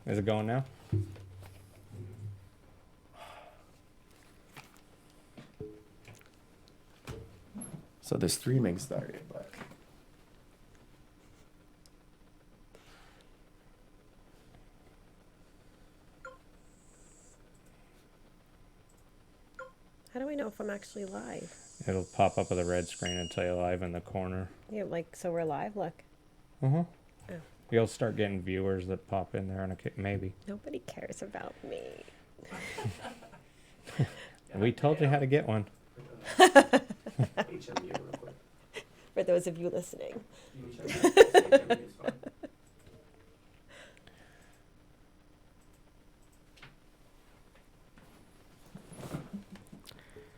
Is it going now? So the streaming started, but How do I know if I'm actually live? It'll pop up with a red screen and tell you live in the corner. Yeah, like, so we're live? Look. Uh-huh. Oh. You'll start getting viewers that pop in there on a maybe. Nobody cares about me. We told you how to get one. HMU real quick. For those of you listening.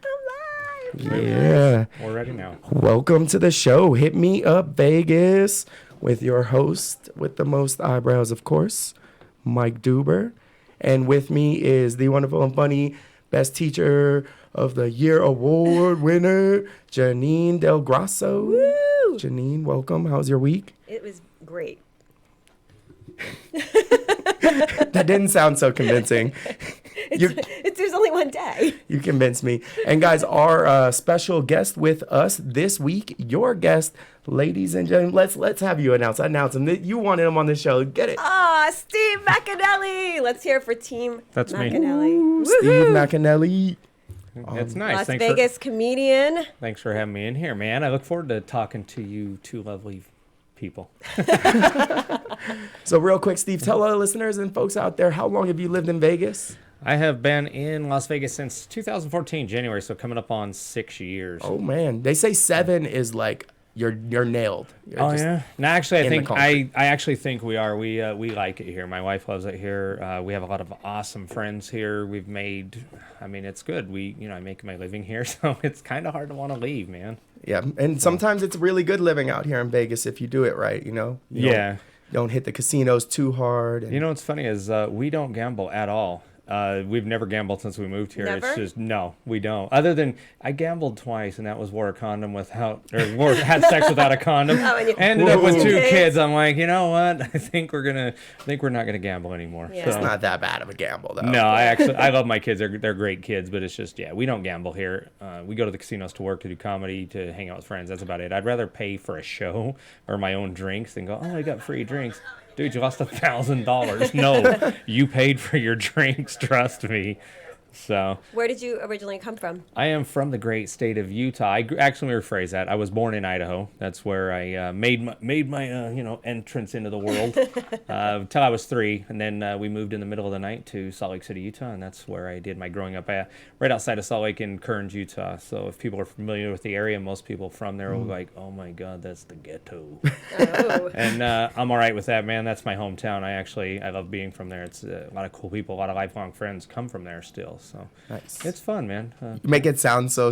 I'm live! Yeah. We're ready now. Welcome to the show. Hit me up, Vegas, with your host with the most eyebrows, of course, Mike Duber. And with me is the wonderful and funny Best Teacher of the Year award winner, Janine Del Grasso. Woo! Janine, welcome. How's your week? It was great. That didn't sound so convincing. There's only one day. You convinced me. And guys, our special guest with us this week, your guest, ladies and gentlemen, let's have you announce him. You wanted him on the show. Get it. Steve McAnally. Let's hear it for Team That's me. McAnally. Steve Woohoo! McAnally. It's nice. Las Thanks Vegas comedian. thanks for having me in here, man. I look forward to talking to you two lovely people. So real quick, Steve, tell our listeners and folks out there, how long have you lived in Vegas? I have been in Las Vegas since 2014, January, so coming up on 6 years. Oh man, they say 7 is like you're nailed. You're just- Yeah. No, actually, in the I actually think we are. We like it here. My wife loves it here. We have a lot of awesome friends here. We've made. I mean, it's good. I make my living here, so it's kind of hard to want to leave, man. Yeah, and sometimes it's really good living out here in Vegas if you do it right. You Yeah. don't hit the casinos too hard. And You know what's funny is we don't gamble at all. We've never gambled since we moved here. Never? It's just no, we don't. Other than I gambled twice, and that was wore a condom had sex without a condom. Oh, and you- Ended up with Whoa. 2 Kids. kids. I'm like, you know what? I think we're not gonna gamble anymore. Yeah. So. it's not that bad of a gamble though. No, I love my kids. They're great kids, but it's just we don't gamble here. We go to the casinos to work, to do comedy, to hang out with friends. That's about it. I'd rather pay for a show or my own drinks than go, oh, I got free drinks. Dude, you lost $1,000. No, you paid for your drinks. Trust me. So Where did you originally come from? I am from the great state of Utah. Actually, let me rephrase that. I was born in Idaho. That's where I made my entrance into the world until I was 3, and then we moved in the middle of the night to Salt Lake City, Utah, and that's where I did my growing up. Right outside of Salt Lake in Kearns, Utah. So if people are familiar with the area, most people from there are like, "Oh my God, that's the ghetto." Oh. And I'm all right with that, man. That's my hometown. I love being from there. It's a lot of cool people, a lot of lifelong friends come from there still. So Nice. it's fun, man. You make it sound so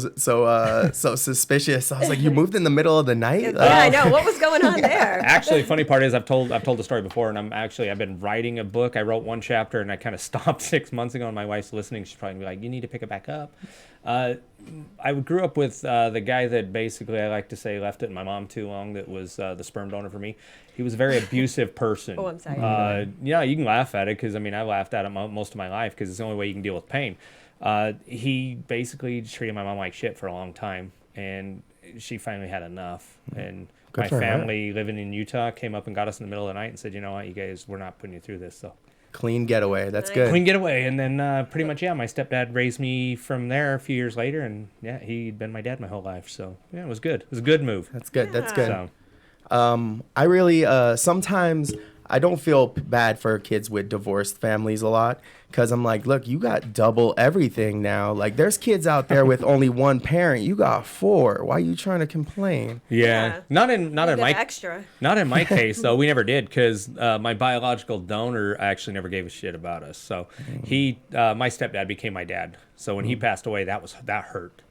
suspicious. I was like, you moved in the middle of the night. Yeah, I know. What was going on there? Actually, funny part is I've told the story before, and I've been writing a book. I wrote 1 chapter, and I kind of stopped 6 months ago. And my wife's listening. She's probably gonna be like, "You need to pick it back up." I grew up with the guy that basically I like to say left it in my mom too long. That was the sperm donor for me. He was a very abusive person. Oh, I'm sorry. Yeah, you can laugh at it because I laughed at it most of my life because it's the only way you can deal with pain. He basically treated my mom like shit for a long time, and she finally had enough. And Good my for her. family living in Utah came up and got us in the middle of the night and said, "You know what, you guys, we're not putting you through this." So Clean getaway. That's Nice. good. clean getaway. And then pretty much, my stepdad raised me from there a few years later, and he'd been my dad my whole life. So it was good. It was a good move. That's good. That's Yeah. good. So I really sometimes I don't feel bad for kids with divorced families a lot because I'm like, look, you got double everything now. Like, there's kids out there with only one parent. You got 4. Why are you trying to complain? Yeah. not in Bit my extra. Not in my case, though. We never did because my biological donor actually never gave a shit about us. So my stepdad became my dad. So when he passed away, that hurt.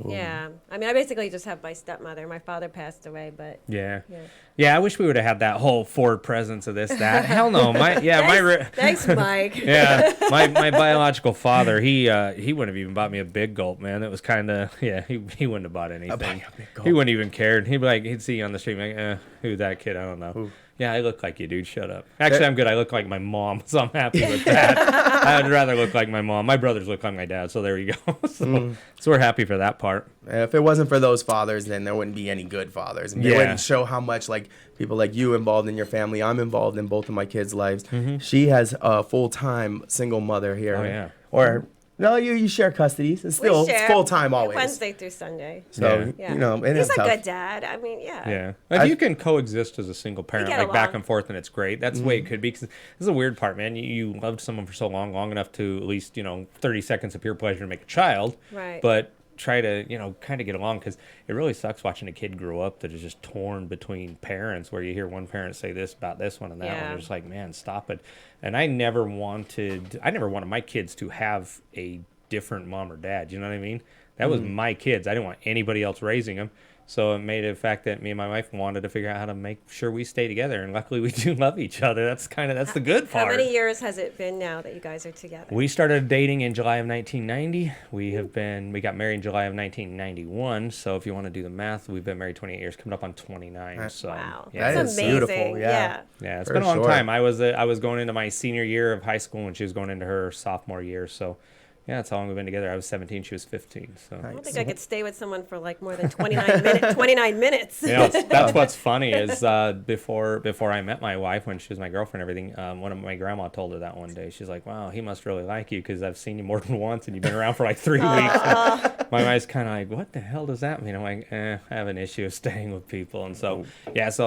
Yeah. I basically just have my stepmother. My father passed away, but Yeah. yeah. Yeah, I wish we would have had that whole forward presence of this, that. Hell no. Thanks, Mike. Yeah, my biological father, he wouldn't have even bought me a big gulp, man. It was kind of, he wouldn't have bought anything. buy you a big gulp. He wouldn't even cared. He'd see you on the street, like, who's that kid? I don't know. Yeah, I look like you, dude. Shut up. Actually, I'm good. I look like my mom, so I'm happy with that. I'd rather look like my mom. My brothers look like my dad, so there you go. So we're happy for that part. If it wasn't for those fathers, then there wouldn't be any good fathers. And they Yeah. wouldn't show how much like people like you involved in your family. I'm involved in both of my kids' lives. She has a full-time single mother here. Oh, yeah. Or no, you share custody. It's still We share full-time always. Wednesday through Sunday. So Yeah. you know, and He's it's a tough. good dad. I mean, yeah. Yeah. If you can coexist as a single parent, get like back along. and forth, and it's great. That's the way it could be. 'Cause this is the weird part, man. You loved someone for so long enough to at least, 30 seconds of pure pleasure to make a child. Right. But try to, kind of get along, because it really sucks watching a kid grow up that is just torn between parents, where you hear one parent say this about this one and that one. Yeah. You're just like, man, stop it. And I never wanted my kids to have a different mom or dad. You know what I mean? That was my kids. I didn't want anybody else raising them. So it made it a fact that me and my wife wanted to figure out how to make sure we stay together. And luckily we do love each other. That's the good How part. many years has it been now that you guys are together? We started dating in July of 1990. We got married in July of 1991. So if you want to do the math, we've been married 28 years, coming up on 29. So Wow. yeah, That That's is amazing. beautiful, yeah. yeah, it's For been a long sure. time. I was going into my senior year of high school, and she was going into her sophomore year. So yeah, that's how long we've been together. I was 17, she was 15. So. I don't think I could stay with someone for like more than 29 minutes. That's what's funny is before I met my wife, when she was my girlfriend and everything, one of my grandma told her that one day. She's like, wow, he must really like you, because I've seen you more than once and you've been around for like 3 weeks. My wife's kind of like, what the hell does that mean? I'm like, I have an issue of staying with people. And so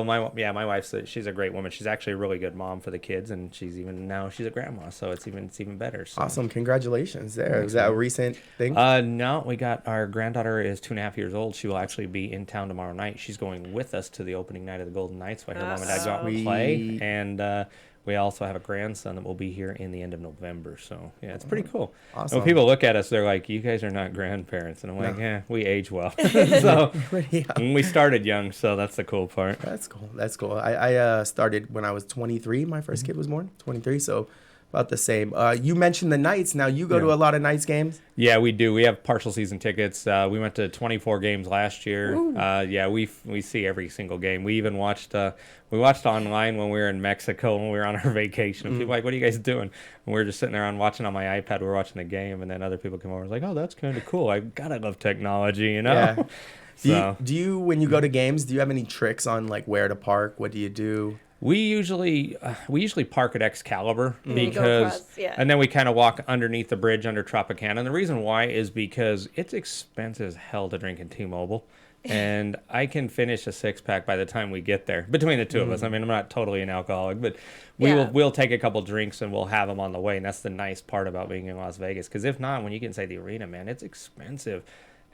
my wife's she's a great woman. She's actually a really good mom for the kids, and she's a grandma, so it's even better. So. Awesome. Congratulations there. Was that a recent thing? No, our granddaughter is 2.5 years old. She will actually be in town tomorrow night. She's going with us to the opening night of the Golden Knights, where her mom and dad go out and play. Sweet. And we also have a grandson that will be here in the end of November. So yeah, it's pretty cool. Awesome. When people look at us, they're like, "You guys are not grandparents," and I'm like, "Yeah, we age well." So we started young, so that's the cool part. That's cool. That's cool. I started when I was 23. My first kid was born. 23. So about the same. You mentioned the Knights. Now you go to a lot of Knights games. Yeah, we do. We have partial season tickets. We went to 24 games last year. Yeah, we see every single game. We even watched online when we were in Mexico when we were on our vacation. And people were like, "What are you guys doing?" And we were just sitting there watching on my iPad. We were watching the game, and then other people come over and was like, "Oh, that's kind of cool. I love technology, you know." Yeah. So Do you when you go to games, do you have any tricks on like where to park? What do you do? we usually park at Excalibur go because, across, yeah. and then we kind of walk underneath the bridge under Tropicana. And the reason why is because it's expensive as hell to drink in T-Mobile. And I can finish a 6-pack by the time we get there between the two of us. I mean, I'm not totally an alcoholic, but Yeah. we'll take a couple drinks and we'll have them on the way. And that's the nice part about being in Las Vegas. Because if not, when you get inside the arena, man, it's expensive.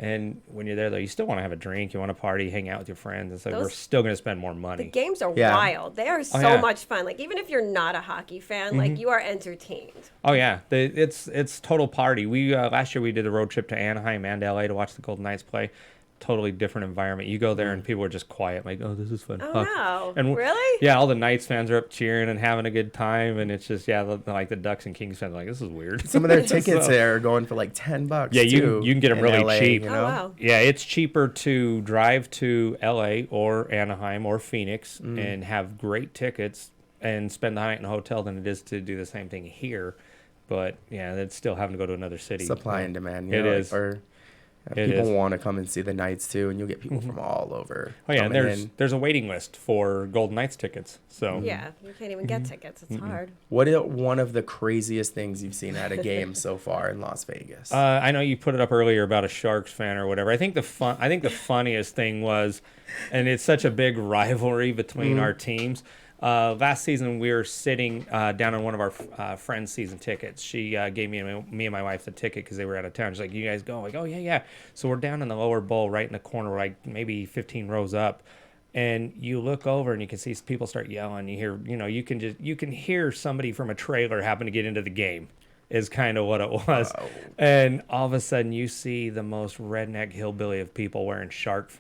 And when you're there, though, you still want to have a drink. You want to party, hang out with your friends. And so we're still going to spend more The money. games are Yeah. wild. They are so yeah. much fun. Like even if you're not a hockey fan, like you are entertained. Oh yeah, it's total party. We last year we did a road trip to Anaheim and LA to watch the Golden Knights play. Totally different environment. You go there and people are just quiet, like, "Oh, this is fun." Oh, no. And Really? Yeah, all the Knights fans are up cheering and having a good time, and it's just like the Ducks and Kings fans are like, "This is weird." Some of their tickets So- there are going for like $10. Yeah, you too, can get 'em in really LA, cheap. You Oh, know? wow. Yeah, it's cheaper to drive to LA or Anaheim or Phoenix and have great tickets and spend the night in a hotel than it is to do the same thing here. But yeah, that's still having to go to another city. Supply and demand. It Like, is. It people is. want to come and see the Knights too, and you'll get people from all over. Oh yeah, and coming in. there's a waiting list for Golden Knights tickets. So Yeah, you can't even get tickets. It's hard. What is one of the craziest things you've seen at a game so far in Las Vegas? I know you put it up earlier about a Sharks fan or whatever. I think the funniest thing was, and it's such a big rivalry between our teams. Last season, we were sitting down on one of our friends' season tickets. She gave me and my wife the ticket because they were out of town. She's like, "You guys go?" I'm like, "Oh yeah, yeah." So we're down in the lower bowl, right in the corner, like maybe 15 rows up. And you look over and you can see people start yelling. You hear, you can hear somebody from a trailer happen to get into the game. is kind of what it was. And all of a sudden you see the most redneck hillbilly of people wearing shark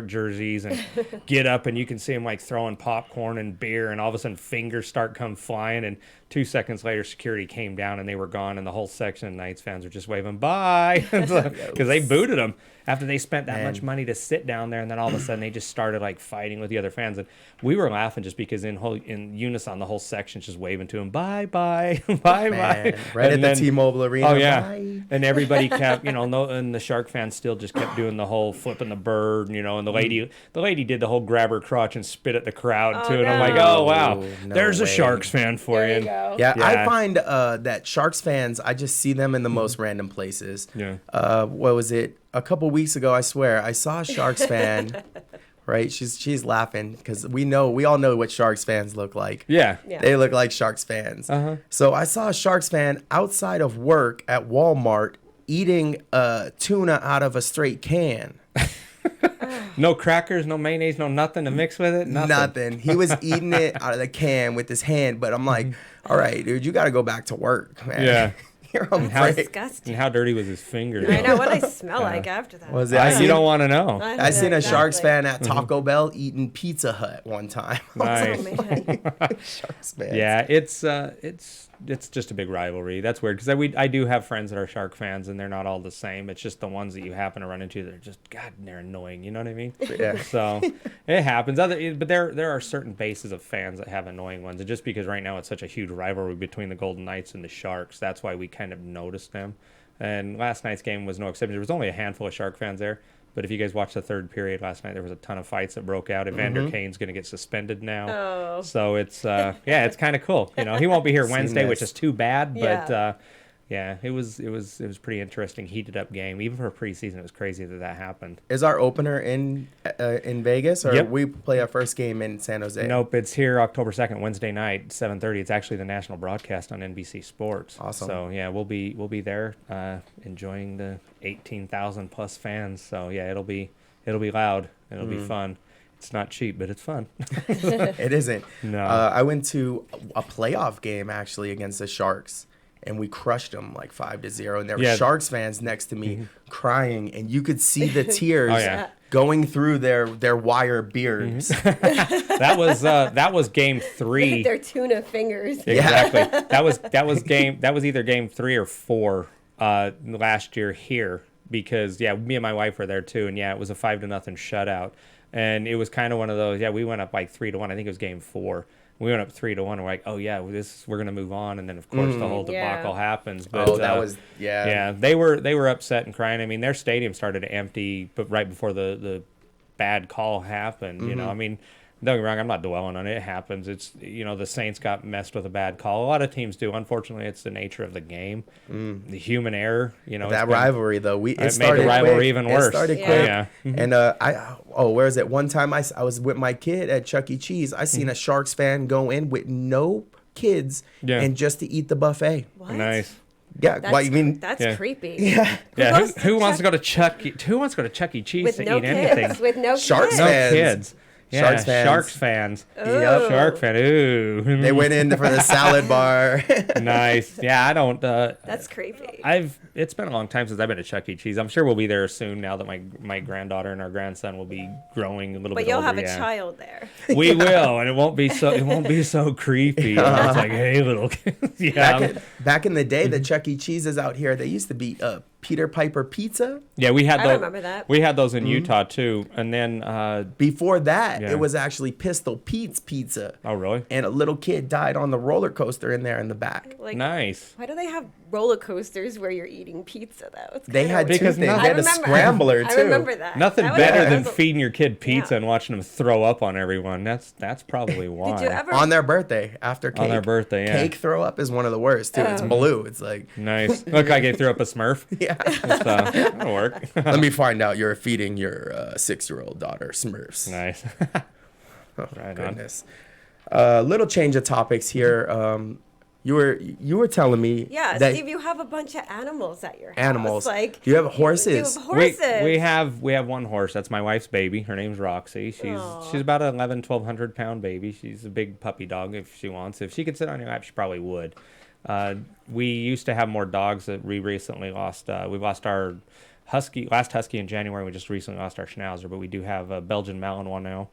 jerseys and get up and you can see them like throwing popcorn and beer, and all of a sudden fingers start come flying, and 2 seconds later security came down and they were gone, and the whole section of Knights fans were just waving bye because they booted them after they spent that much money to sit down there, and then all of a sudden they just started like fighting with the other fans, and we were laughing just because in unison the whole section's just waving to them bye bye bye bye Right and at the T-Mobile Arena. Oh yeah, Bye. and everybody kept, and the Shark fans still just kept doing the whole flipping the bird, and the lady did the whole grab her crotch and spit at the crowd too, and I'm like, oh wow, No there's a way. Sharks fan for There you. you go. Yeah, Yeah. I find that Sharks fans, I just see them in the most random places. Yeah. What was it? A couple weeks ago, I swear, I saw a Sharks fan. Right? She's laughing because we all know what Sharks fans look like. Yeah. Yeah. They look like Sharks fans. So I saw a Sharks fan outside of work at Walmart eating tuna out of a straight can. No crackers, no mayonnaise, no nothing to mix with it. Nothing. He was eating it out of the can with his hand, but I'm like, all right, dude, you got to go back to work, man. Yeah. You're on how- break. Disgusting. And how dirty was his finger? I know what I smell like after that. Was it? I You seen, don't want to know. I seen a Sharks Exactly. fan at Taco Bell eating Pizza Hut one time. Nice. Oh, man. Sharks fans. Yeah, it's just a big rivalry. That's weird because I do have friends that are Shark fans, and they're not all the same. It's just the ones that you happen to run into that are just, God, they're annoying. You know what I mean? Yeah. So it happens. But there are certain bases of fans that have annoying ones, and just because right now it's such a huge rivalry between the Golden Knights and the Sharks, that's why we kind of noticed them. And last night's game was no exception. There was only a handful of Shark fans there. But if you guys watched the third period last night, there was a ton of fights that broke out. Evander Kane's going to get suspended now. Oh. So it's it's kind of cool. He won't be here Wednesday, which this. is too bad. But Yeah. it was pretty interesting, heated up game. Even for preseason, it was crazy that happened. Is our opener in Vegas, or Yep. we play our first game in San Jose? Nope, it's here October 2nd, Wednesday night, 7:30. It's actually the national broadcast on NBC Sports. Awesome. So yeah, we'll be there enjoying the 18,000 plus fans. So yeah, it'll be loud. It'll be fun. It's not cheap, but it's fun. It isn't. No. I went to a playoff game actually against the Sharks, and we crushed them like 5-0. And there were Yeah. Sharks fans next to me crying, and you could see the tears Oh, yeah. going through their wire beards. that was game 3. Their tuna fingers. Exactly. That was either game 3 or 4 last year here, because me and my wife were there too, and it was a 5-0 shutout, and it was kind of one of those. We went up like 3-1. I think it was game 4. We went up 3-1. We're like, oh yeah, we're gonna move on, and then of course the whole Yeah. debacle happens. But That was yeah, they were upset and crying. I mean, their stadium started to empty, but right before the bad call happened, I mean, don't get me wrong, I'm not dwelling on it. It happens. It's the Saints got messed with a bad call. A lot of teams do. Unfortunately, it's the nature of the game, the human error. That rivalry though. It made the started rivalry quick. even worse. It started Yeah. quick. Yeah. And where is it? One time I was with my kid at Chuck E. Cheese. I seen a Sharks fan go in with no kids Yeah. and just to eat the buffet. What? Nice. Yeah, That's, well, you mean that's Yeah. creepy. yeah. Yeah. goes Who wants to Chuck- go to Who wants to go to Chuck E. Cheese With to no eat kids. anything? With no Sharks kids. No fans. kids. Yeah, Sharks fans. Sharks fans. Oh. Shark fan. Ooh. They went in for the salad bar. Nice. Yeah, I don't. That's creepy. It's been a long time since I've been to Chuck E. Cheese. I'm sure we'll be there soon now that my granddaughter and our grandson will be growing a little But bit you'll older. have a yeah. child there. We will, and it won't be so creepy. It's like, hey, little kids. Yeah. Back in the day, the Chuck E. Cheeses out here, they used to be Peter Piper Pizza. Yeah, we had I those. remember that. We had those in Utah too, and then Before that, Yeah. it was actually Pistol Pete's Pizza. oh really? And a little kid died on the roller coaster in there in the back. Like, Nice. why do they have roller coasters where you're eating pizza though? It's They kinda had two weird. Because things. nothing- They had a scrambler too. I remember that. Nothing That was- better that than was a- feeding your kid pizza Yeah. and watching them throw up on everyone. That's probably why. Did you ever? On their birthday, after cake. On their birthday, yeah. Cake throw up is one of the worst too. It's blue. It's like, Nice. Look like they threw up a Smurf. yeah. That'll work. Let me find out you're feeding your 6-year-old daughter Smurfs. Nice. Oh, Right on. goodness. Little change of topics here. You were telling me Yeah, that Steve, you have a bunch of animals at your house. Animals. Like, Do you have horses? You have horses. We have one horse. That's my wife's baby. Her name's Roxy. She's about an 1,100 pound baby. She's a big puppy dog if she wants. If she could sit on your lap, she probably would. We used to have more dogs that we recently lost. We lost our last husky in January. We just recently lost our schnauzer, but we do have a Belgian Malinois now.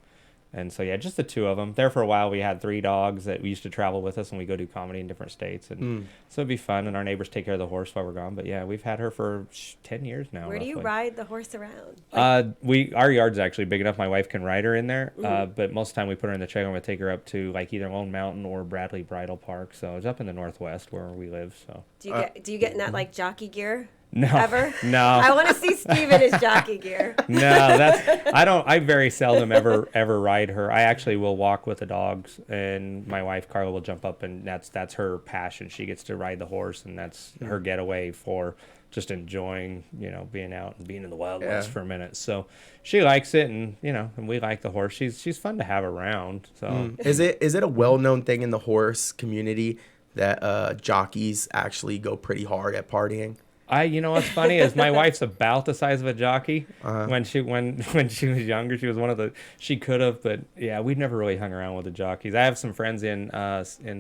And so, yeah, just the two of them. There for a while, we had 3 dogs that we used to travel with us, and we go do comedy in different states. And so it'd be fun, and our neighbors take care of the horse while we're gone. But, yeah, we've had her for 10 years now. Where do you roughly. ride the horse around? Our yard's actually big enough. My wife can ride her in there. But most of the time we put her in the trailer and we take her up to like either Lone Mountain or Bradley Bridle Park. So it's up in the Northwest where we live. So Do you get in that like jockey gear? no, Ever? no. I want to see Steve in his jockey gear. No, I very seldom ever ride her. I actually will walk with the dogs, and my wife Carla will jump up, and that's her passion. She gets to ride the horse, and that's her getaway for just enjoying, being out and being in the Wild West for a minute. So she likes it, and and we like the horse. She's fun to have around. So Is it a well-known thing in the horse community that jockeys actually go pretty hard at partying? What's funny is my wife's about the size of a jockey. When she was younger, she was she could have, but yeah, we've never really hung around with the jockeys. I have some friends in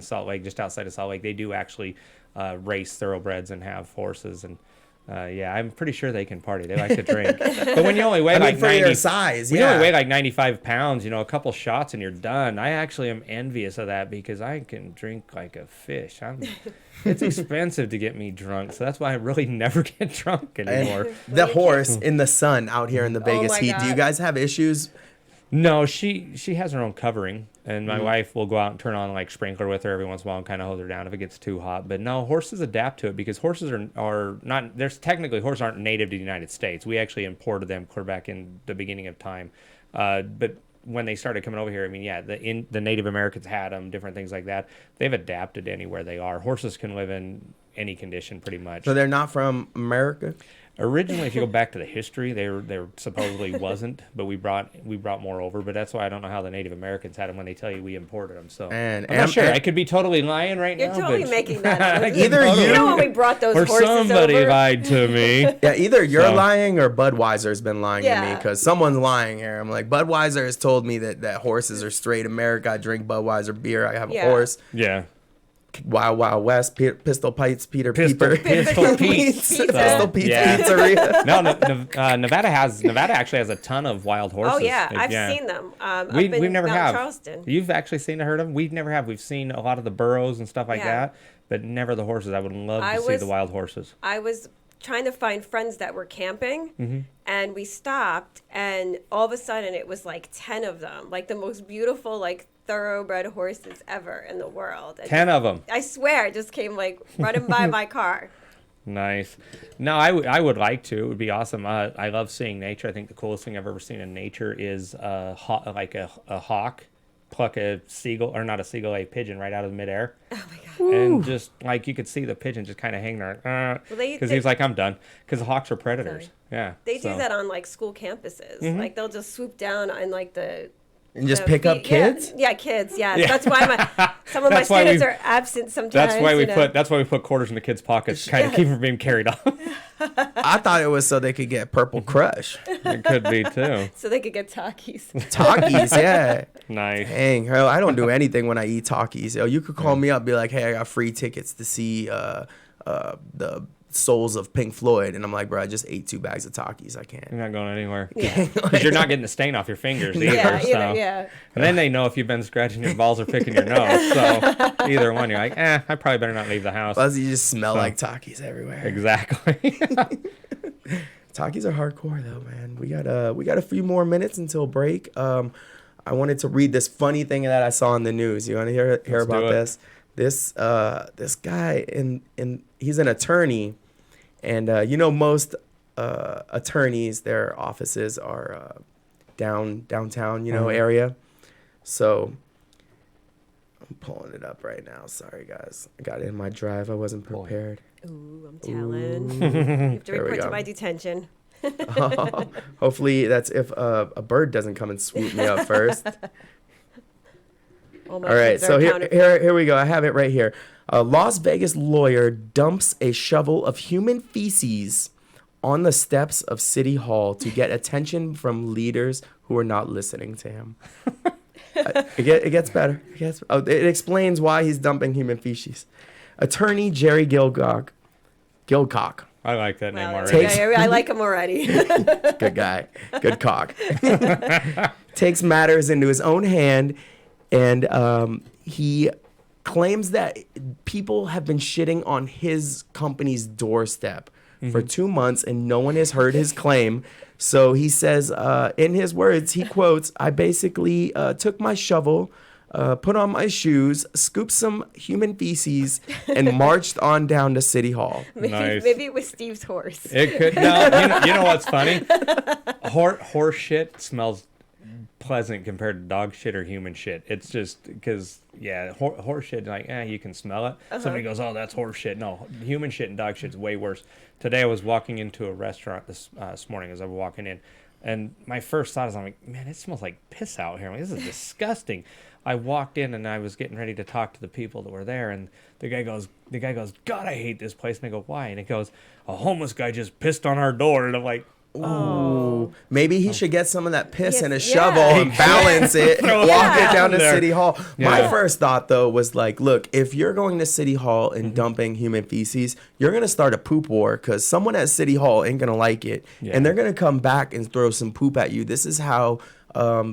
Salt Lake, just outside of Salt Lake. They do actually race thoroughbreds and have horses, and I'm pretty sure they can party. They like to drink. But when you only weigh like for 90, your size, when you only weigh like 95 pounds, a couple shots and you're done. I actually am envious of that because I can drink like a fish. It's expensive to get me drunk, so that's why I really never get drunk anymore. The horse in the sun out here in the Vegas my heat. Do you God. guys have issues? No, she has her own covering, and my wife will go out and turn on like sprinkler with her every once in a while and kind of hold her down if it gets too hot. But no, horses adapt to it because horses are not. There's technically horses aren't native to the United States. We actually imported them clear back in the beginning of time, but when they started coming over here, I mean, the Native Americans had them, different things like that. They've adapted to anywhere they are. Horses can live in any condition pretty much. So they're not from America? Originally, if you go back to the history, they supposedly wasn't, but we brought more over. But that's why I don't know how the Native Americans had them when they tell you we imported them. So And- I'm not and- sure. and- I could be totally lying right You're now. totally but making that up. Either You know when we brought those or horses somebody over? lied to me. Yeah, either you're So- lying or Budweiser's been lying to me Yeah. because someone's lying here. I'm like, Budweiser has told me that horses are straight America. I drink Budweiser beer. I have a Yeah. horse. Yeah. Wild Wild West, Pistol Pites, Peter Pistol Peeper. Pete's. Pistol Pete's yeah. Pizzeria. No, Nevada actually has a ton of wild horses. Oh yeah, I've seen them. We've up in never Mount have. Charleston. You've actually seen or heard of them? We've never have. We've seen a lot of the burros and stuff like Yeah. that, but never the horses. I would love to see was- the wild horses. I was trying to find friends that were camping, Mm-hmm. and we stopped, and all of a sudden it was like 10 of them, like the most beautiful, like thoroughbred horses ever in the world. And 10 of them. I swear, it just came like running by my car. Nice. No, I would like to. It would be awesome. I love seeing nature. I think the coolest thing I've ever seen in nature is a hawk pluck a seagull, or not a seagull, a pigeon right out of midair. Oh my God. And just like you could see the pigeon just kind of hang there. Because he's like, I'm done. Because the hawks are predators. Sorry. Yeah. They so. do that on like school campuses. Mm-hmm. Like they'll just swoop down on like the And just the pick up feet- kids? Yeah, kids. Yeah, Yeah. that's why some of my That's why students we- are absent sometimes. That's why you know. we put quarters in the kids' pockets, kind of keep them being carried off. I thought it was so they could get Purple Crush. It could be too. so they could get Takis. Takis, yeah. Nice. Dang, hell, I don't do anything when I eat Takis. Yo, you could call me up, be like, hey, I got free tickets to see the Souls of Pink Floyd. And I'm like, bro, I just ate 2 bags of Takis. I can't. You're not going anywhere. Yeah. Because you're not getting the stain off your fingers either. yeah, so. yeah. And then they know if you've been scratching your balls or picking your nose. So either one, you're like, I probably better not leave the house. Plus, you just smell like Takis everywhere. Exactly. Takis are hardcore though, man. We got a few more minutes until break. I wanted to read this funny thing that I saw in the news. You want to hear Let's about do it. this? This guy he's an attorney, and most attorneys, their offices are downtown area. So I'm pulling it up right now. Sorry guys, I got it in my drive. I wasn't prepared. Ooh, I'm telling. You have to There we report to go. my detention. Hopefully that's if a bird doesn't come and swoop me up first. All my All right, kids so are here, counterfeit. here we go. I have it right here. A Las Vegas lawyer dumps a shovel of human feces on the steps of City Hall to get attention from leaders who are not listening to him. It gets better. It explains why he's dumping human feces. Attorney Jerry Gilcock. I like that name Wow, already. Takes- I like him already. Good guy. Good cock. Takes matters into his own hand, and he claims that people have been shitting on his company's doorstep for 2 months, and no one has heard his claim. So he says, in his words, he quotes, "I basically took my shovel, put on my shoes, scooped some human feces, and marched on down to City Hall." Nice. Maybe it was Steve's horse. It could. No, you know what's funny? Horse shit smells pleasant compared to dog shit or human shit. It's just because, yeah, horse shit, like, you can smell it. Somebody goes, "Oh, that's horse shit." No, human shit and dog shit's way worse. Today I was walking into a restaurant this morning as I was walking in, and my first thought is, I'm like, man, it smells like piss out here. I'm like, this is disgusting. I walked in and I was getting ready to talk to the people that were there, and the guy goes, "God, I hate this place." And I go, "Why?" And he goes, "A homeless guy just pissed on our door." And I'm like, Ooh, maybe he should get some of that piss Yes, in a yeah. shovel and balance it, Throw and it walk it down down to there. City Hall. Yeah. My first thought, though, was like, look, if you're going to City Hall and dumping human feces, you're going to start a poop war because someone at City Hall ain't going to like it. Yeah. And they're going to come back and throw some poop at you. This is how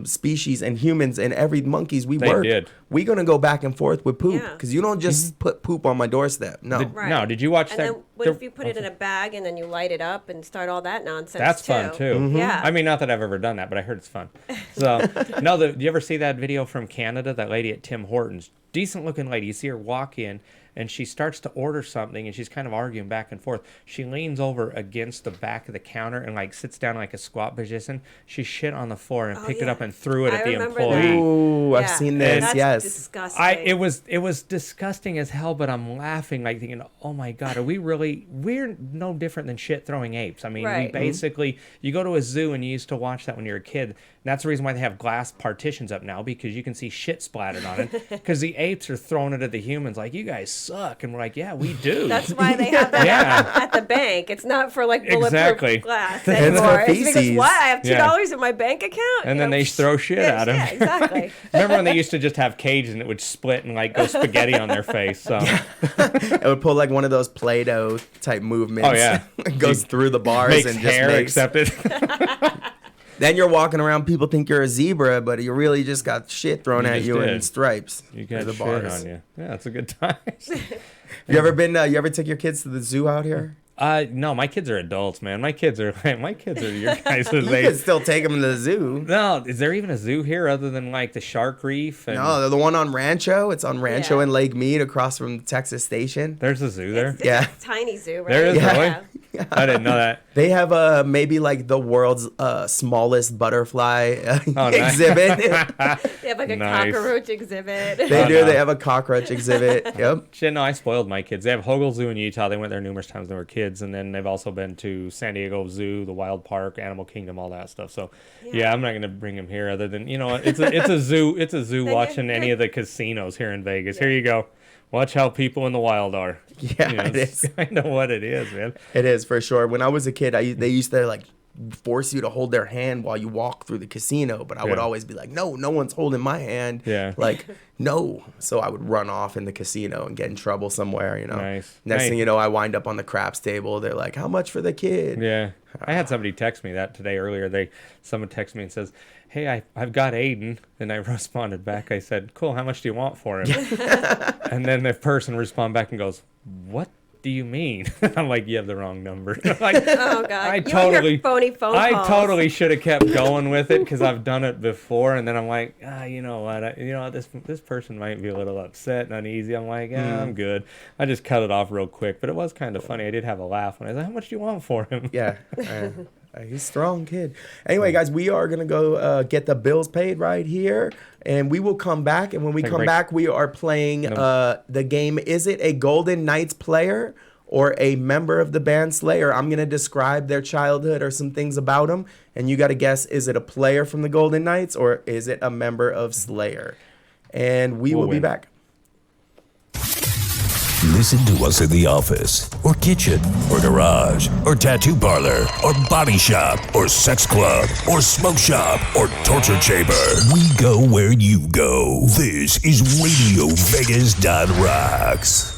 species and humans and every monkeys we They work. did. We're going to go back and forth with poop Yeah. because you don't just put poop on my doorstep. No. Right. No, did you watch And that? then what if you put it in a bag and then you light it up and start all that nonsense? That's fun too. Mm-hmm. Yeah. I mean, not that I've ever done that, but I heard it's fun. So, no, do you ever see that video from Canada? That lady at Tim Hortons, decent looking lady. You see her walk in, and she starts to order something, and she's kind of arguing back and forth. She leans over against the back of the counter and like sits down in like a squat position. She shit on the floor and picked it yeah. up and threw it I at the remember employee. that. Ooh, I've Yeah. seen this. That's Yes. disgusting. It was disgusting as hell, but I'm laughing, like thinking, oh my God, we're no different than shit throwing apes. I mean, Right. we basically, you go to a zoo and you used to watch that when you were a kid. And that's the reason why they have glass partitions up now, because you can see shit splattered on it. Because the apes are throwing it at the humans like, you guys suck. And we're like, yeah, we do. That's why they have that Yeah. at the bank. It's not for like bulletproof Exactly. glass It's anymore. for It's because feces. what? I have $2 Yeah. in my bank account. And You then know, they throw shit yeah, at 'em. Yeah, exactly. Remember when they used to just have cages and it would split and like go spaghetti on their face? So It would pull like one of those Play-Doh type movements. Oh, yeah. It goes through the bars makes and just hair makes. accepted. Then you're walking around, people think you're a zebra, but you really just got shit thrown You at just you in did. stripes. You through got the shit bars. on you. Yeah, it's a good time. You ever been? You ever take your kids to the zoo out here? No, my kids are adults, man. My kids are your guys' You age. could still take them to the zoo. No, is there even a zoo here other than like the Shark Reef? And No, the one on Rancho. It's on Rancho Yeah. in Lake Mead, across from Texas Station. there's a zoo there. It's Yeah. a tiny zoo, right? There is Yeah. really. I didn't know that. They have maybe like the world's smallest butterfly Oh, nice. exhibit. They have like a Nice. cockroach exhibit. They Oh, do. no. They have a cockroach exhibit. Yep. Shit, no, I spoiled my kids. They have Hogle Zoo in Utah. They went there numerous times when they were kids, and then they've also been to San Diego Zoo, the Wild Park, Animal Kingdom, all that stuff. So, yeah, I'm not gonna bring them here. Other than it's a zoo. It's a zoo Then watching you're- any of the casinos here in Vegas. Here you go. Watch how people in the wild are. Yeah, it It's is. kind of what it is, man. It is for sure. When I was a kid, they used to like force you to hold their hand while you walk through the casino, but I would Yeah. always be like, no one's holding my hand. Yeah. Like, no. So I would run off in the casino and get in trouble somewhere, you know. Nice. Next Nice. thing you know, I wind up on the craps table. They're like, how much for the kid? Yeah. I had somebody text me that today earlier. Someone texted me and says, hey, I've got Aiden. And I responded back. I said, cool, how much do you want for him? And then the person responded back and goes, what do you mean? I'm like, you have the wrong number. Like, Oh God! I You and totally, your phony phone I calls. totally should have kept going with it because I've done it before, and then I'm like, you know what, this person might be a little upset and uneasy. I'm like, I'm good. I just cut it off real quick, but it was kind of funny. I did have a laugh when I was like, how much do you want for him? Yeah. He's a strong kid. Anyway, guys, we are going to go get the bills paid right here. And we will come back. And when we Take a come break. back, we are playing the game, Is It a Golden Knights player or a member of the band Slayer? I'm going to describe their childhood or some things about them. And you got to guess, is it a player from the Golden Knights or is it a member of Slayer? And we will be win. back. Listen to us in the office, or kitchen, or garage, or tattoo parlor, or body shop, or sex club, or smoke shop, or torture chamber. We go where you go. This is Radio Vegas.rocks.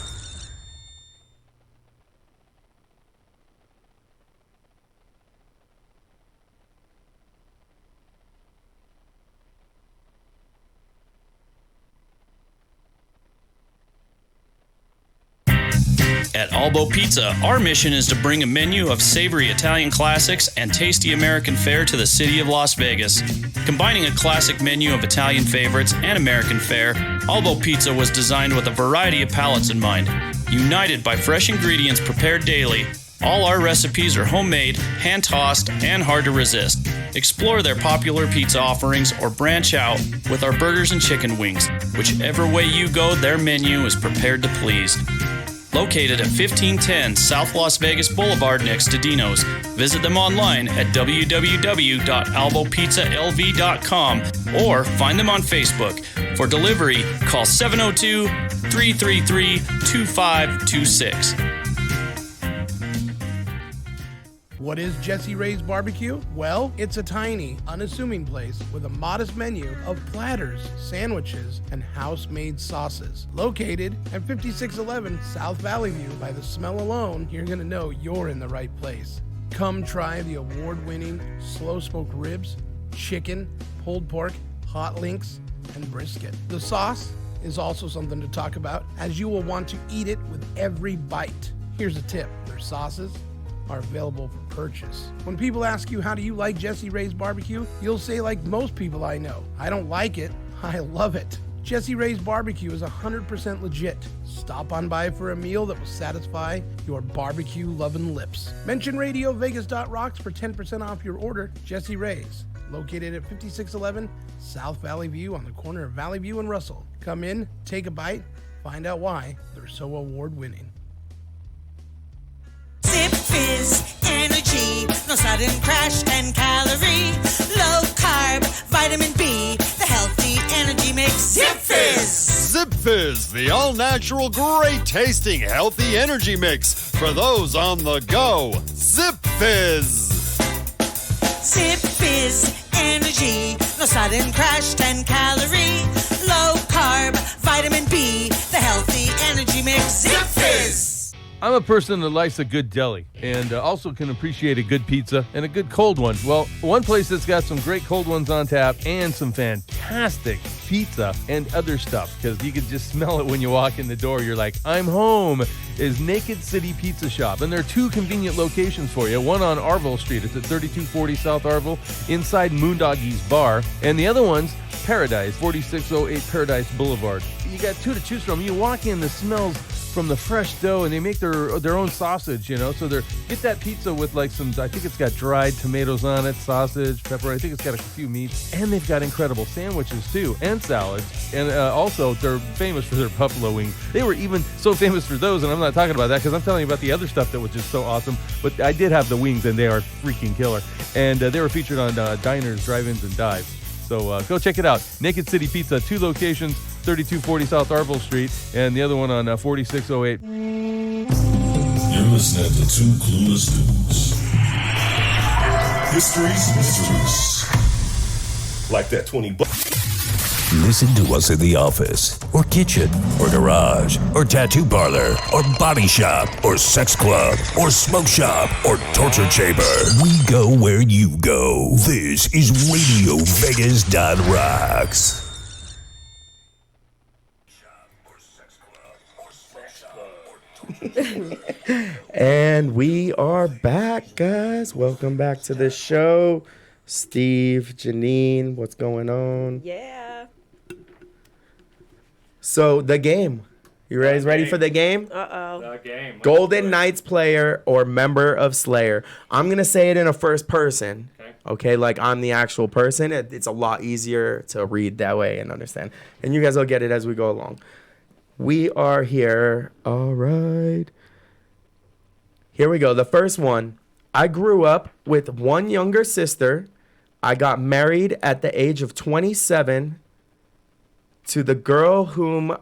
At Albo Pizza, our mission is to bring a menu of savory Italian classics and tasty American fare to the city of Las Vegas. Combining a classic menu of Italian favorites and American fare, Albo Pizza was designed with a variety of palates in mind. United by fresh ingredients prepared daily, all our recipes are homemade, hand-tossed, and hard to resist. Explore their popular pizza offerings or branch out with our burgers and chicken wings. Whichever way you go, their menu is prepared to please. Located at 1510 South Las Vegas Boulevard next to Dino's. Visit them online at www.albopizzalv.com or find them on Facebook. For delivery, call 702-333-2526. What is Jesse Ray's Barbecue? Well, it's a tiny, unassuming place with a modest menu of platters, sandwiches, and house-made sauces. Located at 5611 South Valley View, by the smell alone, you're gonna know you're in the right place. Come try the award-winning slow-smoked ribs, chicken, pulled pork, hot links, and brisket. The sauce is also something to talk about, as you will want to eat it with every bite. Here's a tip: their sauces are available for purchase. When people ask you, how do you like Jesse Ray's Barbecue? You'll say, like most people I know, I don't like it, I love it. Jesse Ray's Barbecue is 100% legit. Stop on by for a meal that will satisfy your barbecue-loving lips. Mention RadioVegas.rocks for 10% off your order. Jesse Ray's, located at 5611 South Valley View on the corner of Valley View and Russell. Come in, take a bite, find out why they're so award-winning. Zip Fizz, energy, no sudden crash, 10 calorie, low carb, vitamin B, the healthy energy mix. Zip Fizz! Zip Fizz, the all-natural, great-tasting, healthy energy mix for those on the go. Zip Fizz! Zip Fizz, energy, no sudden crash, 10 calorie, low carb, vitamin B, the healthy energy mix. Zip Fizz! I'm a person that likes a good deli and also can appreciate a good pizza and a good cold one. Well, one place that's got some great cold ones on tap and some fantastic pizza and other stuff, because you can just smell it when you walk in the door. You're like, I'm home, is Naked City Pizza Shop. And there are two convenient locations for you. One on Arville Street. It's at 3240 South Arville, inside Moondoggy's Bar. And the other one's Paradise, 4608 Paradise Boulevard. You got two to choose from. You walk in, the smells from the fresh dough, and they make their own sausage, you know. So get that pizza with like some, I think it's got dried tomatoes on it, sausage, pepper. I think it's got a few meats, and they've got incredible sandwiches too, and salads. And also, they're famous for their buffalo wings. They were even so famous for those, and I'm not talking about that because I'm telling you about the other stuff that was just so awesome. But I did have the wings, and they are freaking killer. And they were featured on diners, drive-ins, and dives. So go check it out. Naked City Pizza, two locations, 3240 South Arville Street, and the other one on 4608. You're listening to Two Clueless Dudes. History's mysteries. Like that $20. Listen to us in the office, or kitchen, or garage, or tattoo parlor, or body shop, or sex club, or smoke shop, or torture chamber. We go where you go. This is RadioVegas.rocks. And we are back, guys. Welcome back to the show. Steve, Janine, what's going on? Yeah. So, the game. You guys ready for the game? Uh-oh. The game. Golden Knights player or member of Slayer. I'm going to say it in a first person. Okay, like I'm the actual person. It's a lot easier to read that way and understand. And you guys will get it as we go along. We are here. All right. Here we go. The first one. I grew up with one younger sister. I got married at the age of 27 to the girl whom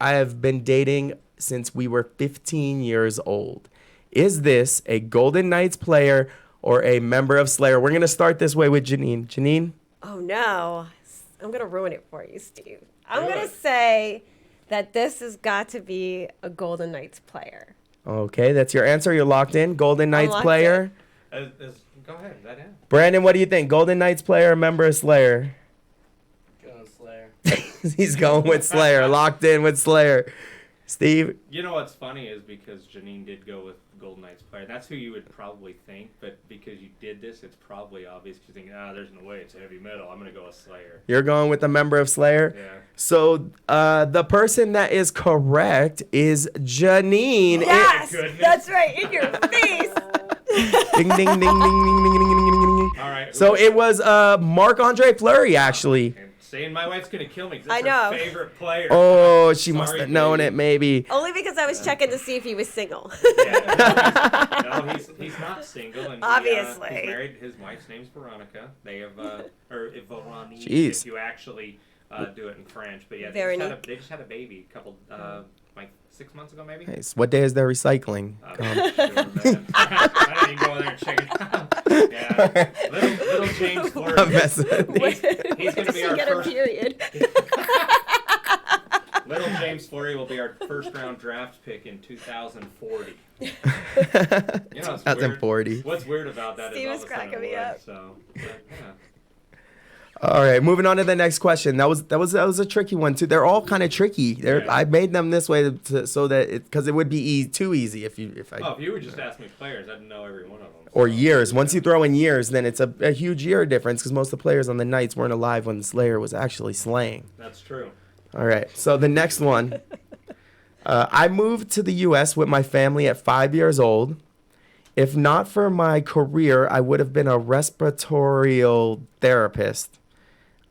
I have been dating since we were 15 years old. Is this a Golden Knights player or a member of Slayer? We're going to start this way with Janine. Janine? Oh, no. I'm going to ruin it for you, Steve. I'm going to say that this has got to be a Golden Knights player. Okay, that's your answer. You're locked in. Golden Knights player. Go ahead. Is that it? Brandon, what do you think? Golden Knights player or member of Slayer? Going Slayer. He's going with Slayer. Locked in with Slayer. Steve, You know what's funny is because Janine did go with Golden Knights player. That's who you would probably think, but because you did this, it's probably obvious. You think, there's no way it's heavy metal. I'm gonna go with Slayer. you're going with a member of Slayer? Yeah. So the person that is correct is Janine. Yes, goodness. that's right, in your face. Ding, ding, ding, ding, ding, ding, ding, ding, ding, ding. All right. So it was Marc-Andre Fleury, actually. I'm saying my wife's gonna kill me. 'Cause I that's her know. favorite player. Oh, she Sorry, must have known baby. it, maybe. Only because I was checking to see if he was single. Yeah, no, he's not single. And Obviously. he's married. His wife's name's Veronica. They have, or Veronique, Jeez. if you actually do it in French. But yeah, Veronique. they just had a baby a couple, like 6 months ago, maybe. Nice. What day is their recycling? Sure, man. I didn't even go in there and check it out. Yeah. Little James Fleury. I'm messing with you. He's going to be our Get a first. period. Little James Fleury will be our first round draft pick in 2040. You know, it's 2040. weird. What's weird about that Steve is all was of a sudden cracking it me would, up. So, but, yeah. All right, moving on to the next question. That was a tricky one too. They're all kind of tricky. Yeah. I made them this way so that because it would be too easy if I If you would just ask me players, I'd know every one of them. or So, years. Once you throw in years, then it's a huge year difference because most of the players on the Knights weren't alive when Slayer was actually slaying. That's true. All right, so the next one. I moved to the U.S. with my family at 5 years old. If not for my career, I would have been a respiratory therapist.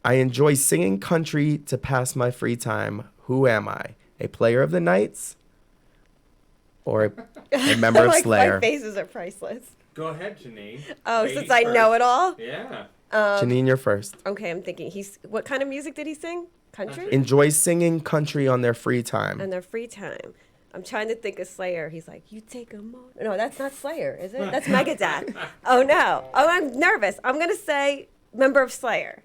I enjoy singing country to pass my free time. Who am I? A player of the Knights or a member of Like, Slayer? my faces are priceless. Go ahead, Janine. Oh, Ladies since I know first. it all? Yeah. Janine, you're first. Okay, I'm thinking what kind of music did he sing? Country? Enjoy singing country on their free time. On their free time. I'm trying to think of Slayer. He's like, you take a moment. No, that's not Slayer, is it? That's Megadeth. Oh, no. Oh, I'm nervous. I'm going to say member of Slayer.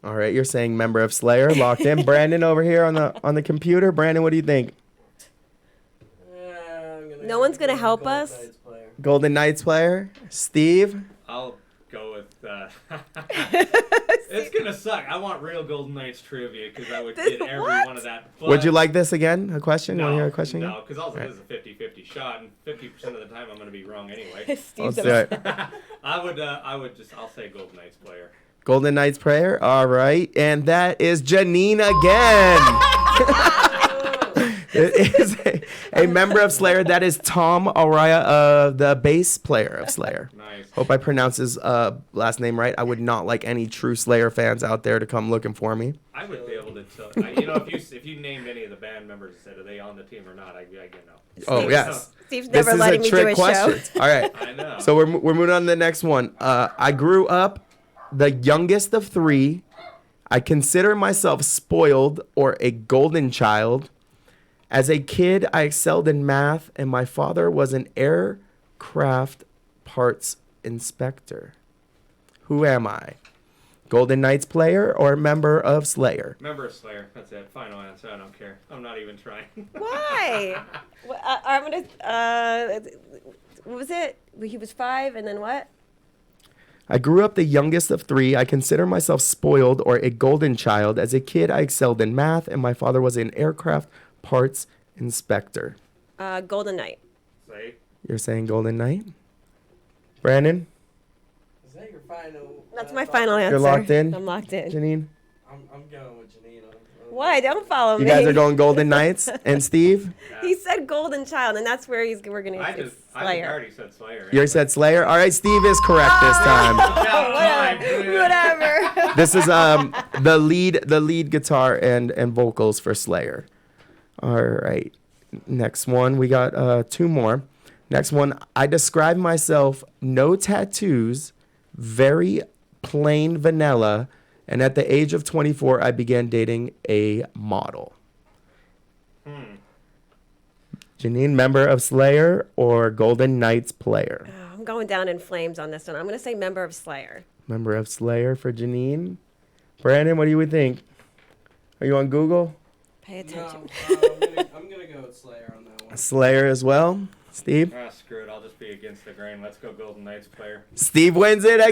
All right, you're saying member of Slayer, locked in. Brandon over here on the computer. Brandon, what do you think? No one's going to help us. Golden Knights player? Steve? I'll go with. It's gonna suck. I want real Golden Knights trivia because I would get every What? one of that. Would you like this again? A question? No, Want to hear a question again? no, because also this is a 50-50 shot, and 50% of the time I'm gonna be wrong anyway. Let's Steve's do it. I'll say Golden Knights player. Golden Knights player. All right, and that is Janine again. It is a member of Slayer. That is Tom Araya, the bass player of Slayer. Nice. Hope I pronounced his last name right. I would not like any true Slayer fans out there to come looking for me. I would be able to tell. If you named any of the band members and said are they on the team or not, I get no. Oh yes. Steve's This never is letting a me do trick a show. question. All right. I know. So we're moving on to the next one. I grew up the youngest of three. I consider myself spoiled or a golden child. As a kid, I excelled in math, and my father was an aircraft parts inspector. Who am I? Golden Knights player or member of Slayer? Member of Slayer. That's it. Final answer. I don't care. I'm not even trying. Why? I'm going to, what was it? He was 5 and then what? I grew up the youngest of three. I consider myself spoiled or a golden child. As a kid, I excelled in math, and my father was an aircraft parts inspector. Golden Knight. Say. You're saying Golden Knight? Brandon? Is that your final? That's my final answer. You're locked in? I'm locked in. Janine? I'm going with Janine. Why? Don't follow You me. guys are going Golden Knights? And Steve? He said Golden Child, and that's where we're going to I say already Slayer. said Slayer. You said Slayer? All right, Steve is correct this time. Whatever. This is the lead guitar and vocals for Slayer. All right. Next one, we got 2 more. Next one, I describe myself no tattoos, very plain vanilla, and at the age of 24, I began dating a model. Janine, member of Slayer or Golden Knights player? I'm going down in flames on this one. I'm going to say member of Slayer. Member of Slayer for Janine. Brandon, what do you think? Are you on Google? Pay attention. I'm gonna go with Slayer on that one. Slayer as well. Steve? Ah, screw it. I'll just be against the grain. Let's go Golden Knights player. Steve wins it again.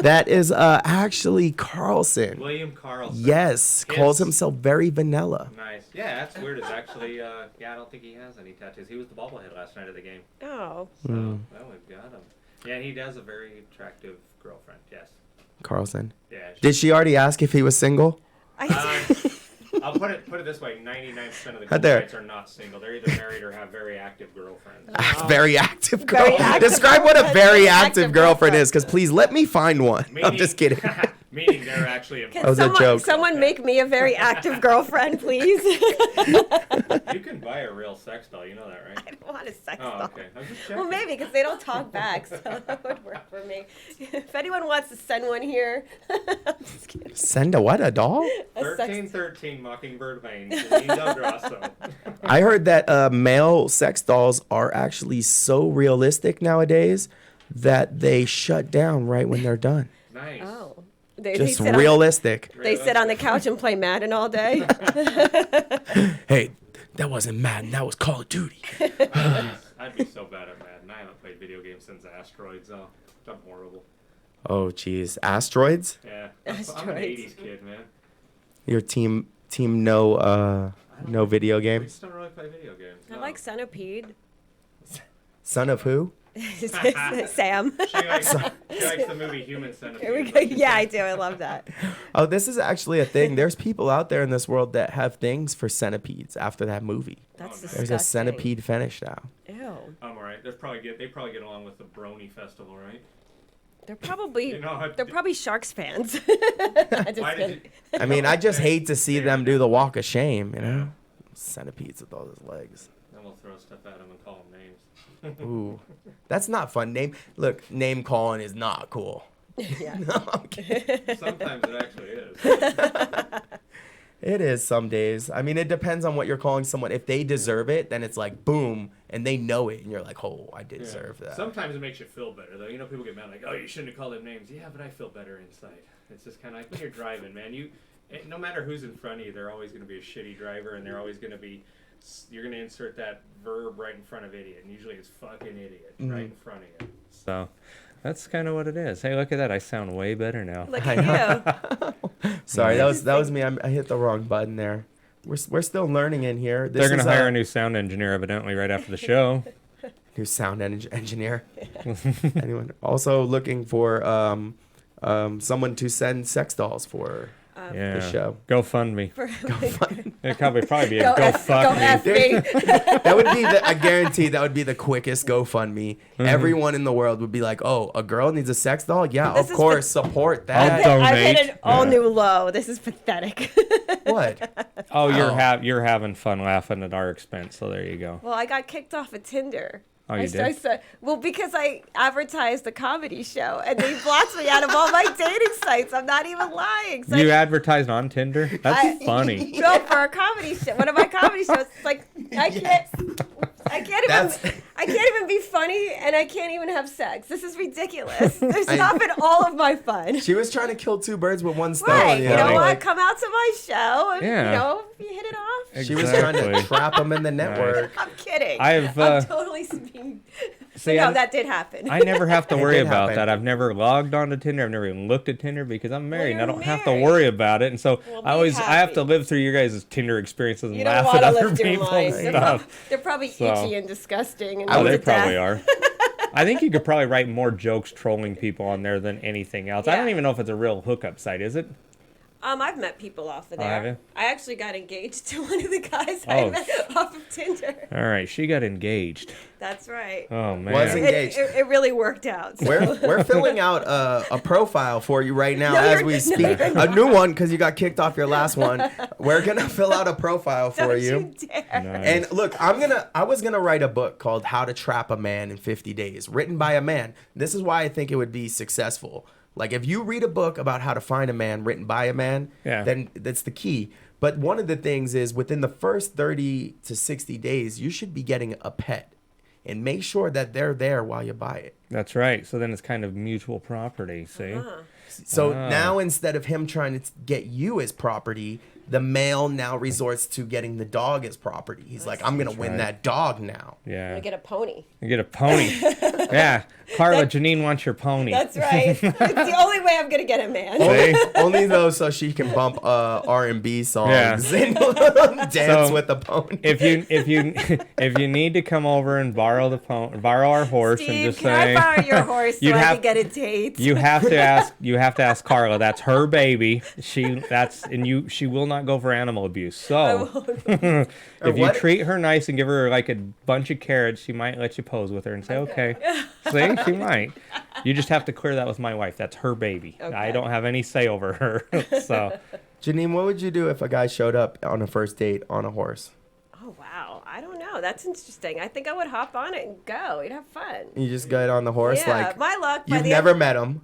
That is actually Carlson. William Carlson. Yes, calls himself very vanilla. Nice. Yeah, that's weird. It's actually, I don't think he has any tattoos. He was the bobblehead last night of the game. Oh. So, well, we've got him. Yeah, he does a very attractive girlfriend. Yes. Carlson. Yeah. Did she already ask if he was single? I'll put it this way: 99% of the Right there. Golden Knights are not single. They're either married or have very active girlfriends. Very active girl. Very active Describe what a girlfriend. very Active active girlfriend girlfriend. is, because please let me find one. I'm Meaning- just kidding. Meaning they're actually Can involved. was a joke. someone make me a very active girlfriend, please? You can buy a real sex doll. You know that, right? I don't want a sex Oh, doll. okay. I was just checking. Well, maybe because they don't talk back, so that would work for me. If anyone wants to send one here, I'm just kidding. Send a what? A doll? A sex- 1313 Mockingbird Lane, Janine Del Grosso. I heard that male sex dolls are actually so realistic nowadays that they shut down right when they're done. Nice. Oh. They Just sit realistic. they sit on the couch and play Madden all day. Hey, that wasn't Madden. That was Call of Duty. I'd be so bad at Madden. I haven't played video games since Asteroids. Oh, I'm horrible. Oh, jeez. Asteroids? Yeah. I'm an Asteroids. 80s kid, man. Your team no video We game? just don't really play video games. I no. like Centipede. Son of who? Sam. She likes the movie Human Centipede. Here we go. Yeah, I do. I love that. Oh, this is actually a thing. There's people out there in this world that have things for centipedes after that movie. That's There's disgusting. a centipede fetish now. Ew. I'm alright. They probably get along with the Brony Festival, right? They're probably You know, they're probably Sharks fans. I just Why kidding. did you? I mean, I just hate to see them do the walk of shame, you know? Centipedes with all those legs. Then we'll throw stuff at them and call them names. Ooh. That's not fun. Name calling is not cool. Yeah. No, I'm kidding. Sometimes it actually is. It is some days. I mean, it depends on what you're calling someone. If they deserve it, then it's like boom, and they know it, and you're like, oh, I did deserve that. Sometimes it makes you feel better, though. You know, people get mad like, oh, you shouldn't have called them names. Yeah, but I feel better inside. It's just kind of like when you're driving, man. No matter who's in front of you, they're always going to be a shitty driver, and they're always going to be. You're going to insert that verb right in front of idiot, and usually it's fucking idiot right in front of you. So that's kind of what it is. Hey, look at that. I sound way better now. Look at you. Sorry, that was me. I hit the wrong button there. We're still learning in here. They're going to hire a new sound engineer, evidently, right after the show. New sound engineer. Anyone also looking for someone to send sex dolls for the show? GoFundMe. GoFundMe. It'd probably be a Go go F- fuck go me. F me. That would be I guarantee that would be the quickest GoFundMe. Everyone in the world would be like, "Oh, a girl needs a sex doll? Yeah, This of is course, support I'll that." donate. I've hit an all new low. This is pathetic. What? Oh, you're having fun laughing at our expense, so there you go. Well, I got kicked off of Tinder. Oh, you did? I said, well, because I advertised the comedy show, and they blocked me out of all my dating sites. I'm not even lying. So You advertised on Tinder? That's I- funny. No, for a comedy show. One of my comedy shows. It's like I can't even be funny, and I can't even have sex. This is ridiculous. They're stopping all of my fun. She was trying to kill two birds with one stone. Right. You know what? like, Come out to my show, and Yeah. you hit it off. she was trying to Exactly. trap them in the network. I'm kidding. I've, I'm totally being. see, no, I'm- that did happen. I never have to It worry did about happen. that. I've never logged onto Tinder. I've never even looked at Tinder because I'm married and I you're don't have to married. worry about it. And so Well, I be have to happy. live through your guys' Tinder experiences and You don't laugh want at to other live your people's life. stuff. They're probably So- itchy and disgusting. And Oh, to they death. probably are. I think you could probably write more jokes trolling people on there than anything else. I don't Yeah. even know if it's a real hookup site, is it? I've met people off of Oh, have there. you? I actually got engaged to one of the guys Oh. I met off of Tinder. All right, she got engaged. That's right. Oh man. Was It, engaged. it really worked out. So. We're filling out a profile for you right now No, as you're- we no, speak. you're A new one because you got kicked off your last one. We're gonna fill out a profile for Don't you. you dare. Nice. And look, I was gonna write a book called How to Trap a Man in 50 Days, written by a man. This is why I think it would be successful. Like if you read a book about how to find a man written by a man, Yeah. then that's the key. But one of the things is within the first 30 to 60 days, you should be getting a pet. And make sure that they're there while you buy it. That's right. So then it's kind of mutual property, see? So Ah. now instead of him trying to get you as property, the male now resorts to getting the dog as property. He's like, I'm gonna win that dog now. Yeah. I get a pony. You get a pony. Yeah. Carla, Janine wants your pony. That's right. It's the only way I'm gonna get a man. Only though, so she can bump R&B songs and dance with the pony. If you need to come over and borrow our horse, Steve, and just can say, I borrow your horse so I can get a date? You have to ask Carla. That's her baby. She will not go for animal abuse. So if you treat her nice and give her like a bunch of carrots, she might let you pose with her and say, okay. See, she might. You just have to clear that with my wife. That's her baby. Okay. I don't have any say over her. So, Janine, what would you do if a guy showed up on a first date on a horse? Oh wow, I don't know. That's interesting. I think I would hop on it and go. We'd have fun. You just get on the horse, Yeah, like my luck. by you've the never end- met him.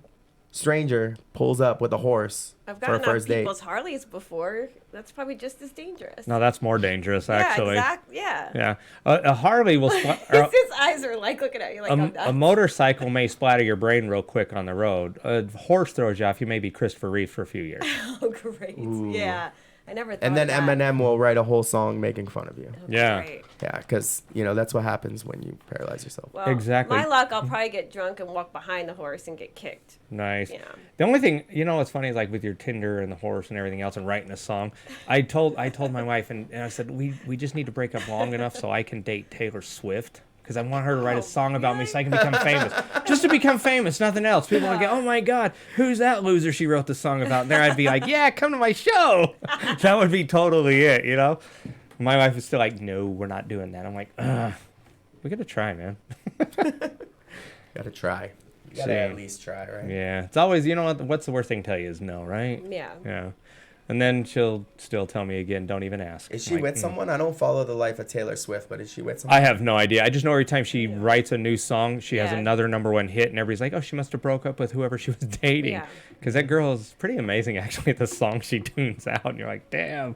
Stranger pulls up with a horse I've for a gotten on first date. people's Harleys before. That's probably just as dangerous. no, that's more dangerous, actually. Yeah, exactly. Yeah. Yeah. A Harley will... His eyes are like looking at you like I'm nuts. A motorcycle may splatter your brain real quick on the road. A horse throws you off. You may be Christopher Reeve for a few years. Oh, great. Yeah. I never thought And then of that. Eminem will write a whole song making fun of you. Yeah. Great. Yeah, because, that's what happens when you paralyze yourself. Well, Exactly. My luck, I'll probably get drunk and walk behind the horse and get kicked. Nice. Yeah. The only thing, what's funny is like with your Tinder and the horse and everything else and writing a song, I told my wife and I said, we just need to break up long enough so I can date Taylor Swift. Because I want her to write a song about me so I can become famous. Just to become famous, nothing else. People will go, oh my God, who's that loser she wrote the song about? And there I'd be like, yeah, come to my show. That would be totally it, My wife is still like, no, we're not doing that. I'm like, we got to try, man. Gotta try. You gotta See. at least try, right? Yeah. It's always, what's the worst thing to tell you is no, right? Yeah. Yeah. And then she'll still tell me again, don't even ask. Is I'm she like, with someone? I don't follow the life of Taylor Swift, but is she with someone? I have no idea. I just know every time she writes a new song, she has Yeah. another #1 hit, and everybody's like, oh, she must have broke up with whoever she was dating. Yeah. Because that girl is pretty amazing, actually, the song she tunes out. And you're like, damn.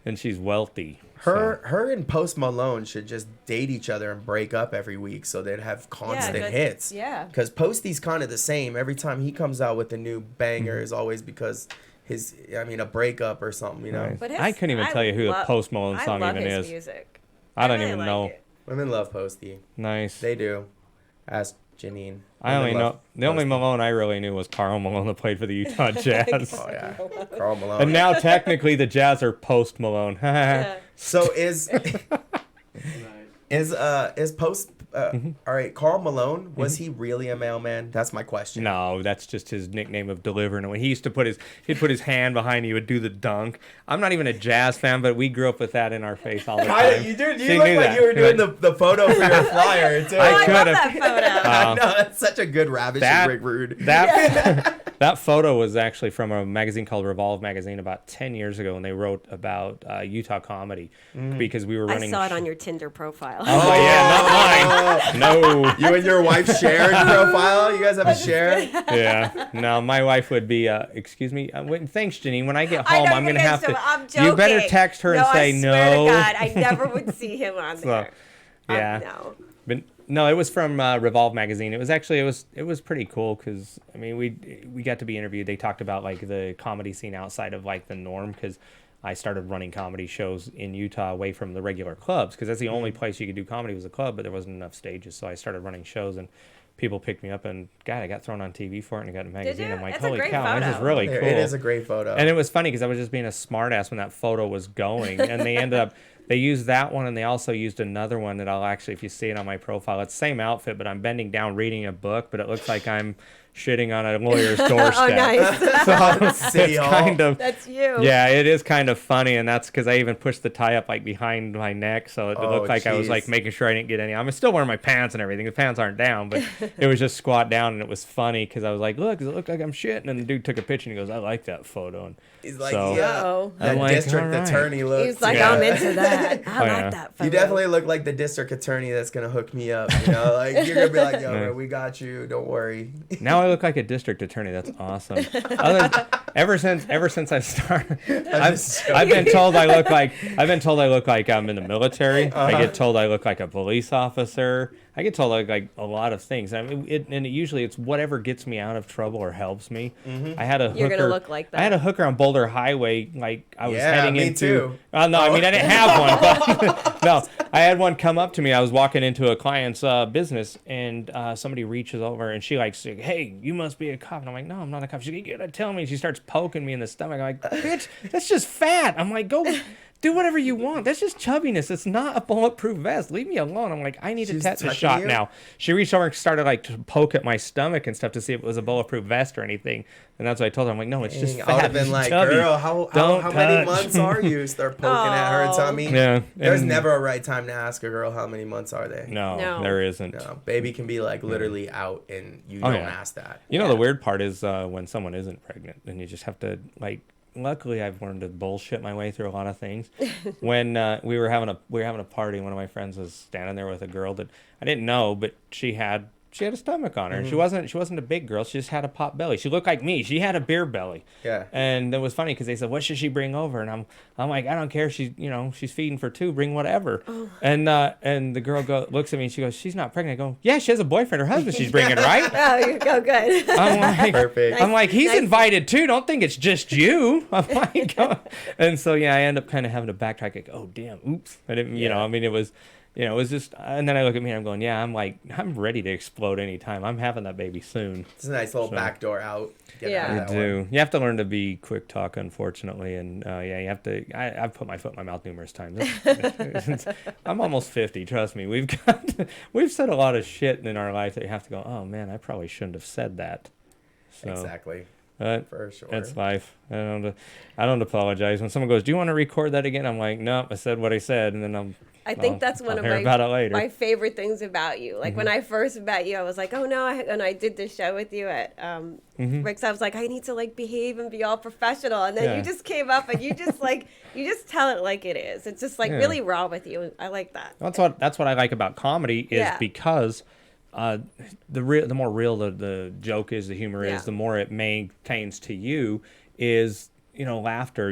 And she's wealthy. Her and Post Malone should just date each other and break up every week so they'd have constant good- hits. yeah. Because Posty's kind of the same. Every time he comes out with a new banger is always because a breakup or something, Right. But I couldn't even tell you who the Post Malone song I love even his is. Music. I don't really even like know. it. Women love Posty. Nice. They do. Ask Janine. I only Women know love the only Posty. Malone I really knew was Karl Malone that played for the Utah Jazz. Oh yeah, Karl Malone. And now technically the Jazz are Post Malone. So is Post all right, Karl Malone, was he really a mailman? That's my question. No, that's just his nickname of delivering. When he used to he'd put his hand behind you, would do the dunk. I'm not even a Jazz fan, but we grew up with that in our face all the time. You She look knew like that. you were doing the photo for your flyer too. I I could love have. that photo. I know, that's such a good ravish and great rude. That photo was actually from a magazine called Revolve Magazine about 10 years ago, and they wrote about Utah comedy because we were I running. saw it on your Tinder profile. Oh yeah, not mine. No. You and your wife shared profile? You guys have a share? Yeah. No, my wife would be. Excuse me. Thanks, Janine. When I get I home, know I'm you're gonna have to. I'm joking. You better text her and say I swear no. to God, I never would see him on So, there. yeah. No. But no, it was from Revolve Magazine. It was actually it was pretty cool because I mean we got to be interviewed. They talked about like the comedy scene outside of like the norm because I started running comedy shows in Utah away from the regular clubs because that's the only place you could do comedy was a club, but there wasn't enough stages. So I started running shows and people picked me up and God, I got thrown on TV for it and I got a magazine. you? I'm like, That's a holy great cow, this is photo. really cool. It is a great photo. And it was funny because I was just being a smartass when that photo was going, and they ended up. They used that one, and they also used another one that I'll actually, if you see it on my profile, it's the same outfit, but I'm bending down reading a book, but it looks like I'm shitting on a lawyer's doorstep. Oh, nice. So City it's Hall. kind of. That's you. Yeah, it is kind of funny, and that's because I even pushed the tie up like behind my neck, so it looked like I was jeez. like making sure I didn't get any. I'm still wearing my pants and everything. The pants aren't down, but it was just squat down, and it was funny because I was like, "Look, does it look like I'm shitting?" And the dude took a picture and he goes, "I like that photo." And He's like, so, yeah, Uh-oh. that I'm like, district all right. attorney look. He's like, Yeah. I'm into that. I Oh, yeah. like that photo. You definitely look like the district attorney that's gonna hook me up. You know, like you're gonna be like, yo, bro, we got you. Don't worry. Now I look like a district attorney. That's awesome. Ever since I started, I've been told I look like I'm in the military. I get told I look like a police officer. I get told like a lot of things. I mean, usually it's whatever gets me out of trouble or helps me. I had a hooker. You're gonna look like that. I had a hooker on Boulder Highway. Like I was Yeah, heading me into. too. No, I mean I didn't have one. But no, I had one come up to me. I was walking into a client's business, and somebody reaches over and she like, "Hey, you must be a cop." And I'm like, "No, I'm not a cop." She's like, "You gotta tell me." She starts poking me in the stomach. I'm like, "Bitch, that's just fat." I'm like, "Go." Do whatever you want. That's just chubbiness. It's not a bulletproof vest. Leave me alone. I'm like, I need a She's tetanus touching shot you? now. She reached over and started like to poke at my stomach and stuff to see if it was a bulletproof vest or anything. And that's what I told her. I'm like, no, it's just Dang, fat. I would have been It's like, chubby. girl, how Don't many touch." months are you? Start poking at her tummy. Yeah, There's and- never a right time to ask a girl how many months are they. No, there isn't. No, baby can be like literally out and you Oh, don't yeah. ask that. You know, the weird part is when someone isn't pregnant and you just have to like. Luckily, I've learned to bullshit my way through a lot of things. When we were having a party, one of my friends was standing there with a girl that I didn't know, but she had a stomach on her. And she wasn't a big girl. She just had a pot belly. She looked like me. She had a beer belly. Yeah. And it was funny because they said, "What should she bring over?" And I'm like, "I don't care. She's feeding for two. Bring whatever." Oh. And the girl looks at me and she goes, "She's not pregnant." I go, "Yeah, she has a boyfriend. Her husband. She's bringing, right?" Oh, you go good. I'm like, Perfect. I'm like, he's Nice. invited too. Don't think it's just you. I'm like, oh. And so yeah, I end up kind of having to backtrack. Like, oh damn, oops. I didn't, I mean, it was just. And then I look at me and I'm going, yeah, I'm ready to explode anytime. I'm having that baby soon. It's a nice little back door out. Get Yeah. out of You that do. one. You have to learn to be quick talk, unfortunately, and you have to. I've put my foot in my mouth numerous times. I'm almost 50. Trust me. We've said a lot of shit in our life that you have to go. Oh man, I probably shouldn't have said that. So, Exactly. For sure. It's life. I don't apologize. When someone goes, "Do you want to record that again?" I'm like, "No, I said what I said," and then I think that's one I'll of hear about it later. my favorite things about you. Like when I first met you, I was like, oh no, and I did this show with you at Rick's. I was like, I need to like behave and be all professional, and then Yeah. you just came up and you just like you just tell it like it is. It's just like Yeah. really raw with you. I like that. That's what I like about comedy is Yeah. because the more real the joke is, the humor Yeah. is, the more it maintains to you is laughter.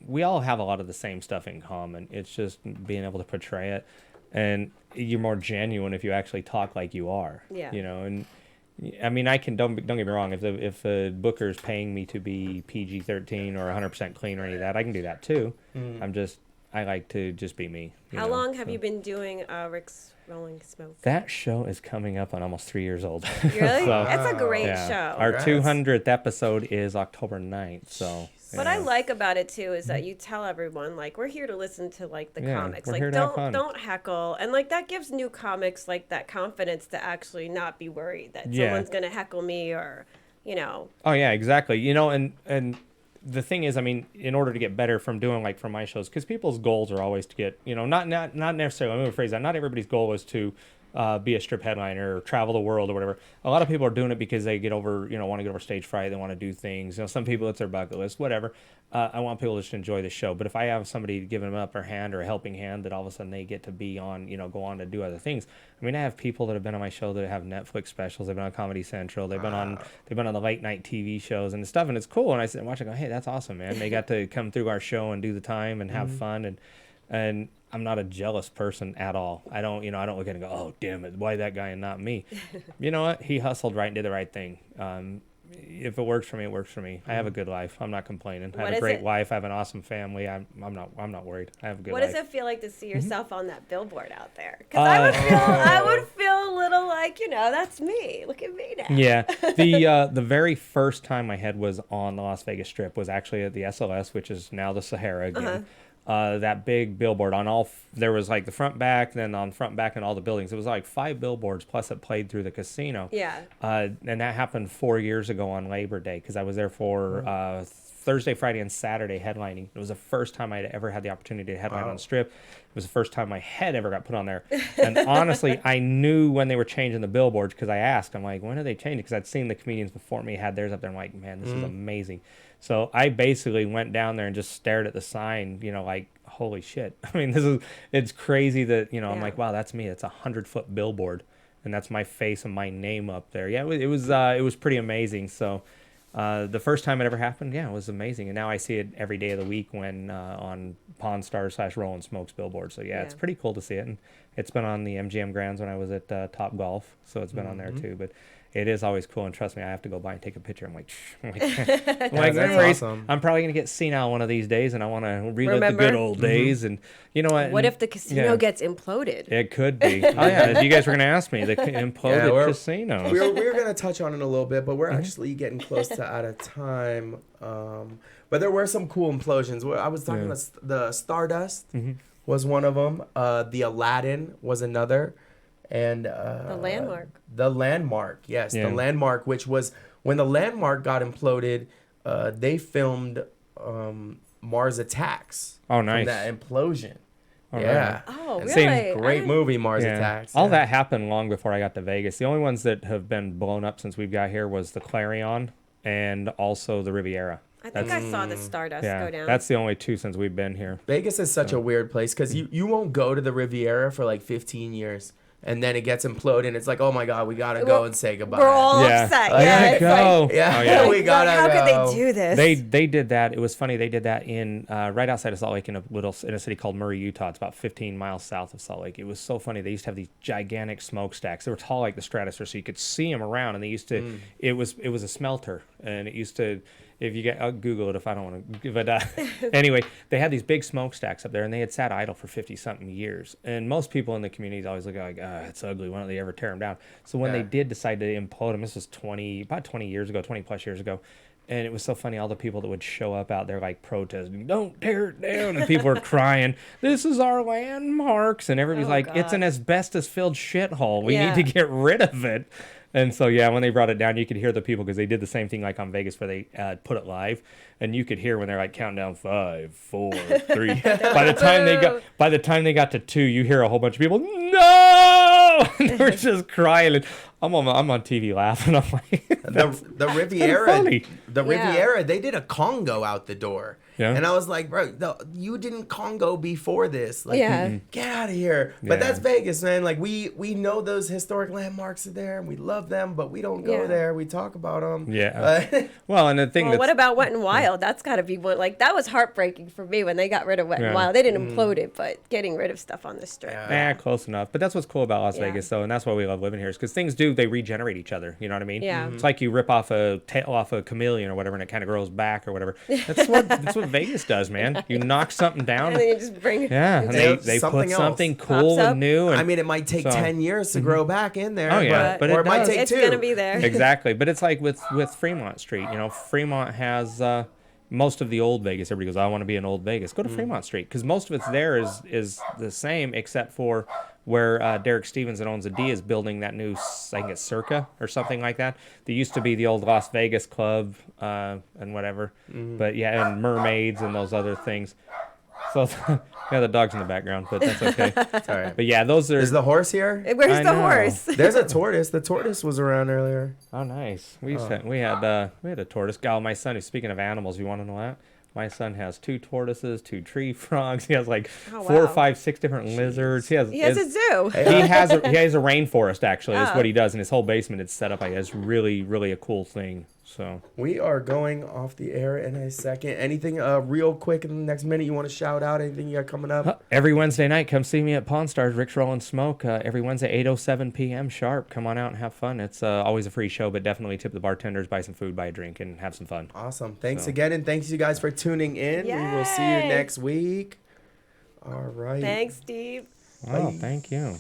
We all have a lot of the same stuff in common. It's just being able to portray it, and you're more genuine if you actually talk like you are. Yeah. And I mean, don't get me wrong. If a booker's paying me to be PG-13 or 100% clean or any of that, I can do that too. I like to just be me. How long have you been doing Rick's Rolling Smoke? That show is coming up on almost 3 years old. Really? So, That's a great yeah. show. Our Congrats. 200th episode is October 9th. So What yeah. I like about it too is that you tell everyone like we're here to listen to like the Yeah, comics. we're Like here to have fun. don't heckle, and like that gives new comics like that confidence to actually not be worried that Yeah. someone's gonna heckle me or Oh yeah, exactly. And the thing is, I mean, in order to get better from doing like from my shows, because people's goals are always to get, not necessarily. Let me rephrase that. Not everybody's goal is to be a strip headliner or travel the world or whatever. A lot of people are doing it because they get over, want to get over stage fright. They want to do things. Some people it's their bucket list, whatever. I want people to just enjoy the show. But if I have somebody giving them an upper hand or a helping hand, that all of a sudden they get to be on, go on to do other things. I mean, I have people that have been on my show that have Netflix specials. They've been on Comedy Central. They've been on the late night TV shows and stuff, and it's cool. And I sit and watch and go, hey, that's awesome, man. They got to come through our show and do the time and have fun and I'm not a jealous person at all. I don't look at it and go, oh, damn it, why that guy and not me? You know what? He hustled right and did the right thing. If it works for me, it works for me. I have a good life. I'm not complaining. I What have a is great it- wife. I have an awesome family. I'm not worried. I have a good what life. does it feel like to see Mm-hmm. yourself on that billboard out there? Because I would feel a little like that's me. Look at me now. Yeah, the very first time my head was on the Las Vegas Strip was actually at the SLS, which is now the Sahara again. That big billboard on there was like the front, back, then on front, back, and all the buildings. It was like 5 billboards plus it played through the casino. Yeah. And that happened 4 years ago on Labor Day because I was there for Thursday, Friday, and Saturday headlining. It was the first time I'd ever had the opportunity to headline on the Strip. It was the first time my head ever got put on there. And honestly, I knew when they were changing the billboards because I asked. I'm like, when are they changing? Because I'd seen the comedians before me had theirs up there. I'm like, man, this is amazing. So I basically went down there and just stared at the sign, like, holy shit. I mean, it's crazy that, I'm like, wow, that's me. It's 100-foot billboard. And that's my face and my name up there. Yeah, it was pretty amazing. So The first time it ever happened, yeah, it was amazing. And now I see it every day of the week when on Pawn Stars / Rolling Smokes billboard. So yeah, it's pretty cool to see it. And it's been on the MGM Grands when I was at Top Golf, so it's been on there too. But it is always cool, and trust me, I have to go by and take a picture. I'm like, That's awesome. I'm probably gonna get senile one of these days, and I want to relive the good old days. And you know what? What if the casino gets imploded? It could be. Oh yeah, you guys were gonna ask me the imploded casinos. We were gonna touch on it a little bit, but we're actually getting close to out of time. But there were some cool implosions. I was talking about the Stardust was one of them. The Aladdin was another. And the Landmark. The Landmark, yes. The Landmark, which was when the Landmark got imploded, they filmed Mars Attacks. Oh, nice. From that implosion. Oh, yeah. Right. Oh, really? Same great movie, Mars Attacks. All that happened long before I got to Vegas. The only ones that have been blown up since we've got here was the Clarion and also the Riviera. I think I saw the Stardust go down. That's the only two since we've been here. Vegas is such a weird place because you won't go to the Riviera for like 15 years. And then it gets imploded, and it's like, oh my God, we gotta go and say goodbye. We're all upset. Like, go. We gotta How go. could they do this? They did that. It was funny. They did that in right outside of Salt Lake in a city called Murray, Utah. It's about 15 miles south of Salt Lake. It was so funny. They used to have these gigantic smokestacks. They were tall like the Stratosphere, so you could see them around. And they used to. It was a smelter, and it used to. If you get, I'll Google it if I don't want to. But anyway, they had these big smokestacks up there, and they had sat idle for 50-something years. And most people in the community always look like, it's ugly. Why don't they ever tear them down? So when they did decide to implode them, this was about 20 years ago, 20 plus years ago. And it was so funny, all the people that would show up out there like protesting, don't tear it down. And people were crying, this is our landmarks. And everybody's like, it's an asbestos-filled shithole. We need to get rid of it. And so, when they brought it down, you could hear the people because they did the same thing like on Vegas where they put it live. And you could hear when they're like counting down 5, 4, 3. By the time they got to 2, you hear a whole bunch of people, no! And they're just crying. And I'm on TV laughing. I'm like, the Riviera, funny. The Riviera, they did a Congo out the door. Yeah. And I was like, bro, you didn't Congo before this. Like, get out of here. Yeah. But that's Vegas, man. Like, we know those historic landmarks are there, and we love them, but we don't go there. We talk about them. Yeah. Well, and the thing what about Wet n Wild? That's got to be one. Like, that was heartbreaking for me when they got rid of Wet n Wild. They didn't implode it, but getting rid of stuff on the strip. Close enough. But that's what's cool about Las Vegas, though, and that's why we love living here, is because things they regenerate each other. You know what I mean? Yeah. It's like you rip off a tail off a chameleon or whatever, and it kind of grows back or whatever. That's what Vegas does, man. You knock something down. And then you just bring it. Yeah, and they put something cool and new. And I mean, it might take 10 years to grow back in there. Oh, yeah. But or it might take 2. It's going to be there. Exactly. But it's like with Fremont Street. You know, Fremont has most of the old Vegas. Everybody goes, I want to be in old Vegas. Go to Fremont Street, because most of it's there is the same, except for where Derek Stevens that owns a D is building that new, I think it's Circa or something like that. There used to be the old Las Vegas Club and whatever. But and Mermaids and those other things. So the dog's in the background, but that's okay. It's all right. But yeah, those are. Is the horse here? Where's the horse? There's a tortoise. The tortoise was around earlier. Oh, nice. We had a tortoise. My son, who's speaking of animals, you want to know that? My son has 2 tortoises, 2 tree frogs. He has like 4 or 5, 6 different lizards. He has a zoo. He has a rainforest, actually, is what he does. In his whole basement, it's set up like it's really, really a cool thing. So we are going off the air in a second. Anything real quick in the next minute you want to shout out? Anything you got coming up? Every Wednesday night, come see me at Pawn Stars, Rick's Rollin' Smoke. Every Wednesday, 8:07 p.m. sharp. Come on out and have fun. It's always a free show, but definitely tip the bartenders, buy some food, buy a drink, and have some fun. Awesome. Thanks again, and thanks you guys for tuning in. Yay. We will see you next week. All right. Thanks, Steve. Oh, thank you.